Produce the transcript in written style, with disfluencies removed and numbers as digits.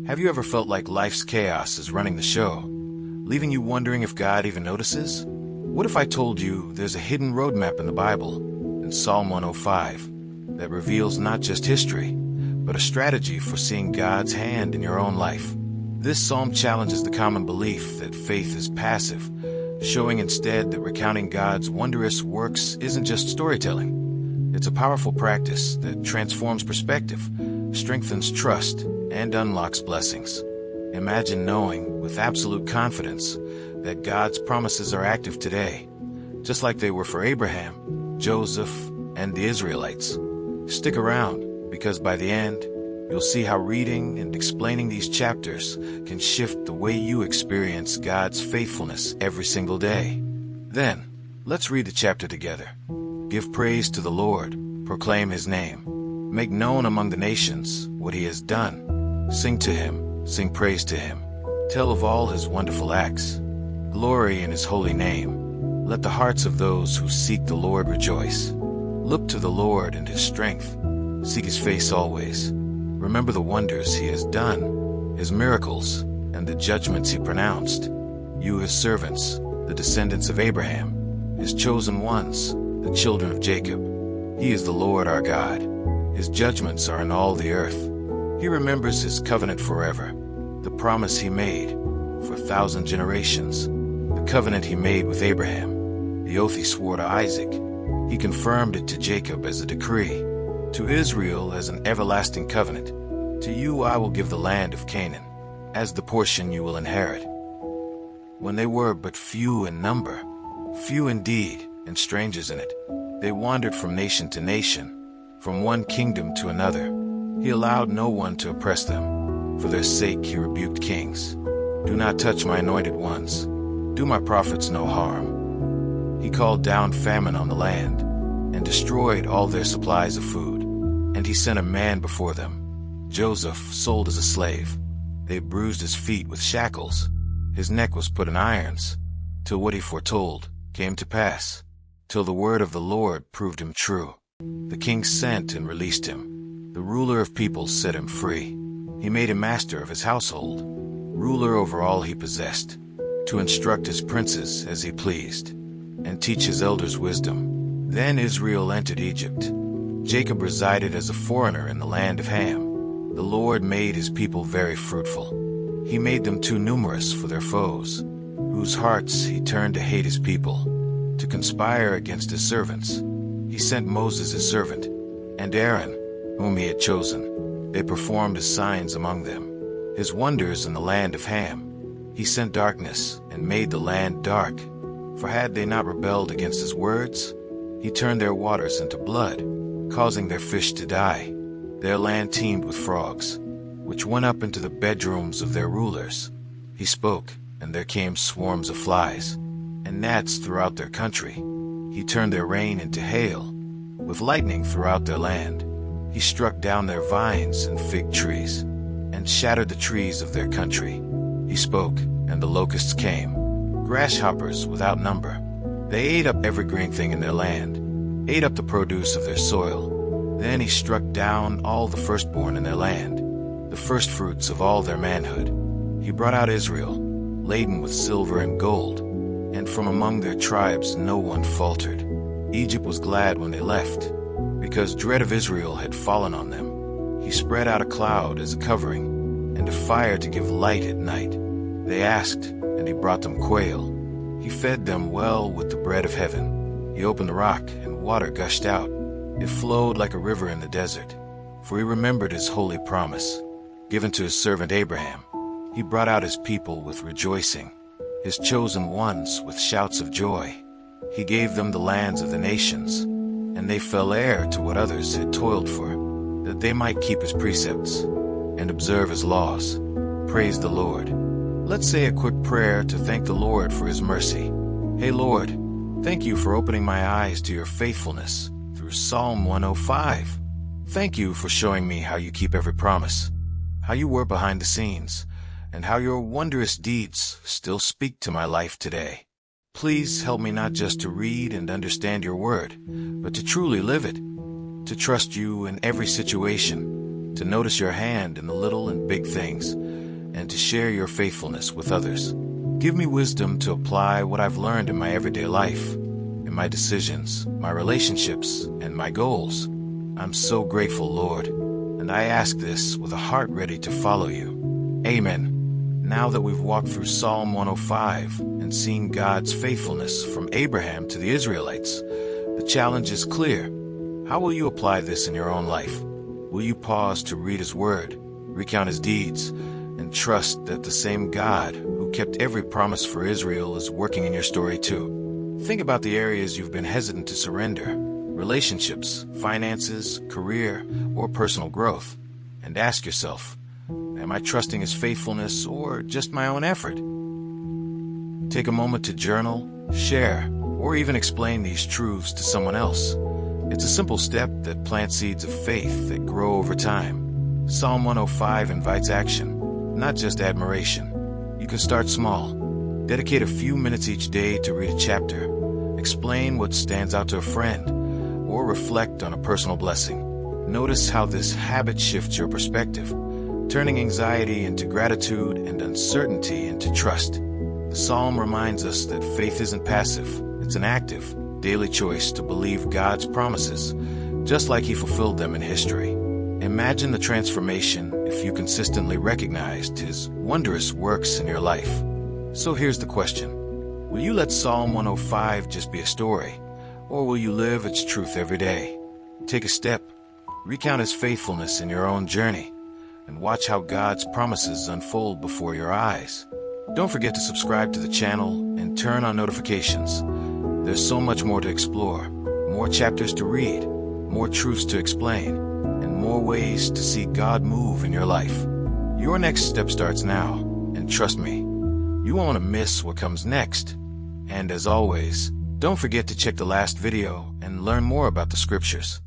Have you ever felt like life's chaos is running the show, leaving you wondering if God even notices? What if I told you there's a hidden roadmap in the Bible, in Psalm 105, that reveals not just history, but a strategy for seeing God's hand in your own life? This psalm challenges the common belief that faith is passive, showing instead that recounting God's wondrous works isn't just storytelling. It's a powerful practice that transforms perspective, strengthens trust, and unlocks blessings. Imagine knowing with absolute confidence that God's promises are active today, just like they were for Abraham, Joseph, and the Israelites. Stick around, because by the end, you'll see how reading and explaining these chapters can shift the way you experience God's faithfulness every single day. Then, let's read the chapter together. Give praise to the Lord, proclaim His name. Make known among the nations what He has done. Sing to Him, sing praise to Him. Tell of all His wonderful acts. Glory in His holy name. Let the hearts of those who seek the Lord rejoice. Look to the Lord and His strength. Seek His face always. Remember the wonders He has done, His miracles, and the judgments He pronounced. You, His servants, the descendants of Abraham, His chosen ones, the children of Jacob. He is the Lord our God. His judgments are in all the earth. He remembers His covenant forever, the promise He made for 1,000 generations, the covenant He made with Abraham, the oath He swore to Isaac. He confirmed it to Jacob as a decree, to Israel as an everlasting covenant. To you I will give the land of Canaan, as the portion you will inherit. When they were but few in number, few indeed, and strangers in it, they wandered from nation to nation, from one kingdom to another. He allowed no one to oppress them. For their sake He rebuked kings. Do not touch my anointed ones. Do my prophets no harm. He called down famine on the land, and destroyed all their supplies of food. And He sent a man before them, Joseph, sold as a slave. They bruised his feet with shackles. His neck was put in irons, till what He foretold came to pass, till the word of the Lord proved Him true. The king sent and released him. The ruler of peoples set him free. He made him master of his household, ruler over all he possessed, to instruct his princes as he pleased, and teach his elders wisdom. Then Israel entered Egypt. Jacob resided as a foreigner in the land of Ham. The Lord made His people very fruitful. He made them too numerous for their foes, whose hearts He turned to hate His people, to conspire against His servants. He sent Moses His servant, and Aaron, whom He had chosen. They performed His signs among them, His wonders in the land of Ham. He sent darkness and made the land dark. For had they not rebelled against His words, He turned their waters into blood, causing their fish to die. Their land teemed with frogs, which went up into the bedrooms of their rulers. He spoke, and there came swarms of flies, and gnats throughout their country. He turned their rain into hail, with lightning throughout their land. He struck down their vines and fig trees, and shattered the trees of their country. He spoke, and the locusts came, grasshoppers without number. They ate up every green thing in their land, ate up the produce of their soil. Then He struck down all the firstborn in their land, the firstfruits of all their manhood. He brought out Israel, laden with silver and gold, and from among their tribes no one faltered. Egypt was glad when they left, because dread of Israel had fallen on them. He spread out a cloud as a covering, and a fire to give light at night. They asked, and He brought them quail. He fed them well with the bread of heaven. He opened the rock, and water gushed out. It flowed like a river in the desert. For He remembered His holy promise, given to His servant Abraham. He brought out His people with rejoicing, His chosen ones with shouts of joy. He gave them the lands of the nations, and they fell heir to what others had toiled for, that they might keep His precepts and observe His laws. Praise the Lord. Let's say a quick prayer to thank the Lord for His mercy. Hey Lord, thank You for opening my eyes to Your faithfulness through Psalm 105. Thank You for showing me how You keep every promise, how You work behind the scenes, and how Your wondrous deeds still speak to my life today. Please help me not just to read and understand Your word, but to truly live it, to trust You in every situation, to notice Your hand in the little and big things, and to share your faithfulness with others. Give me wisdom to apply what I've learned in my everyday life, in my decisions, my relationships, and my goals. I'm so grateful, Lord, and I ask this with a heart ready to follow you. Amen. Now that we've walked through Psalm 105 and seen God's faithfulness from Abraham to the Israelites, the challenge is clear. How will you apply this in your own life? Will you pause to read His Word, recount His deeds, and trust that the same God who kept every promise for Israel is working in your story too? Think about the areas you've been hesitant to surrender: relationships, finances, career, or personal growth, and ask yourself, am I trusting His faithfulness or just my own effort? Take a moment to journal, share, or even explain these truths to someone else. It's a simple step that plants seeds of faith that grow over time. Psalm 105 invites action, not just admiration. You can start small. Dedicate a few minutes each day to read a chapter, explain what stands out to a friend, or reflect on a personal blessing. Notice how this habit shifts your perspective, turning anxiety into gratitude and uncertainty into trust. The psalm reminds us that faith isn't passive, it's an active, daily choice to believe God's promises, just like He fulfilled them in history. Imagine the transformation if you consistently recognized His wondrous works in your life. So here's the question: will you let Psalm 105 just be a story, or will you live its truth every day? Take a step, recount His faithfulness in your own journey, and watch how God's promises unfold before your eyes. Don't forget to subscribe to the channel and turn on notifications. There's so much more to explore, more chapters to read, more truths to explain, and more ways to see God move in your life. Your next step starts now, and trust me, you won't want to miss what comes next. And as always, don't forget to check the last video and learn more about the scriptures.